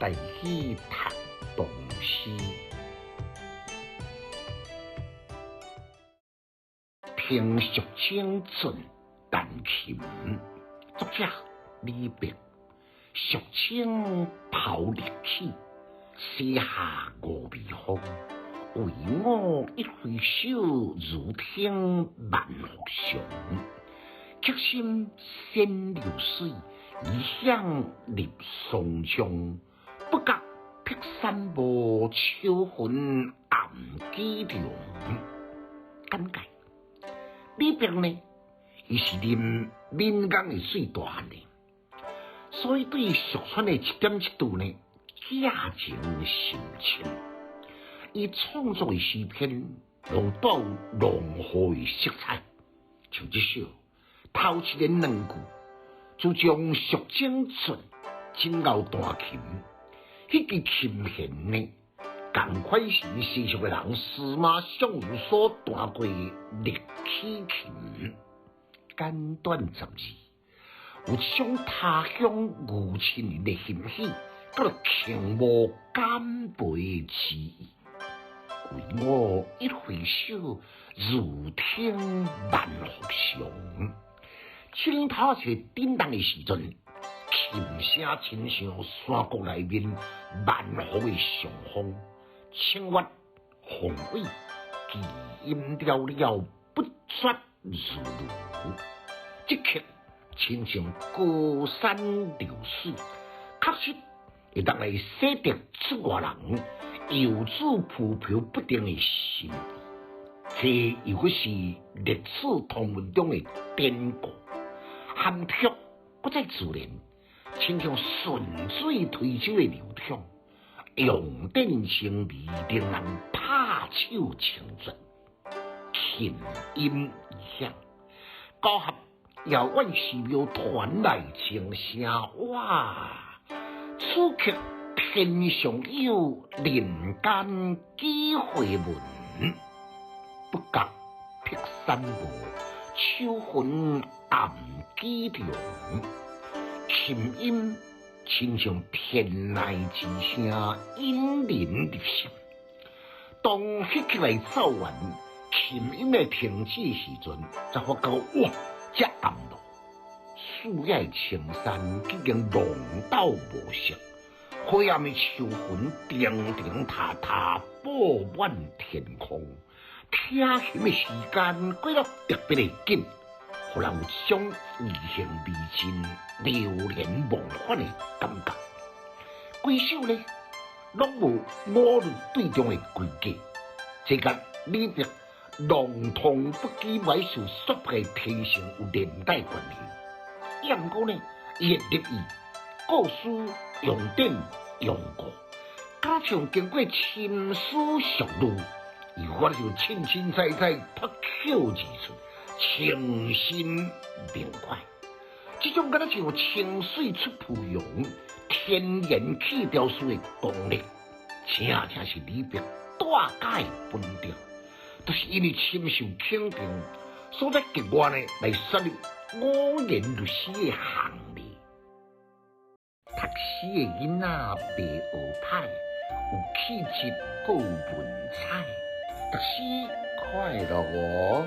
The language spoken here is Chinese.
带去读唐诗。听蜀清准弹琴，作者李白。蜀清抛绿起，西下五味风。为我一回首，如听万福祥。曲心先流水，异响入松江。不觉碧山暮，秋魂暗几凉。简介：李白呢，伊是啉闽江的水大汉的，所以对蜀川的一点一度呢，寄情深深。伊创作的诗篇，拢带有浓厚的色彩，像这首头一个两句，就将蜀清准进到大琴，迄支琴弦呢，同款是世俗的人司马相如所弹过绿起琴，简短十字，有一种他乡无亲人的欣喜，佮情无减肥的诗意。为我一回首，如听万福祥。青头在叮当的时阵，琴声亲像山谷内面万福的上风，清越宏伟，奇音袅袅，不绝如如。这曲亲像高山流水，确实会当来洗涤出外人游子飘飘不定的心，这又或是历史通文中的典故，含蓄不再自然，亲像顺水推舟的流淌，用典情味令人拍手称赞。琴音异响，高合遥远寺庙传来清声，哇！此曲天上有，人间几回闻。不觉碧山暮，秋魂暗几凉。琴音亲像天籁之声，引人入心。当迄曲来奏完，琴音的停止时阵，才发觉哇，这暗落，树叶青山已经浓到无色。灰暗的秋云叮叮塔塔布满天空，听琴的时间过得特别的紧，互人有一种意兴未尽、流连忘返的感觉。规首呢，拢无五律对中的规矩，这个李白笼统不羁埋首说法的提升有连带关系。也毋过呢，伊的立意、故事、用典、用故，加上经过深思熟虑，伊我就清清彩彩脱口而出，清新明快。这种敢若像清水出芙蓉、天然气调书的功力，正正是李白大家的本调，就是因为深受肯定，所在极外呢来设立五言律诗的行列。读诗的囡仔袂学歹，有气质，还有文采。读诗快乐哦！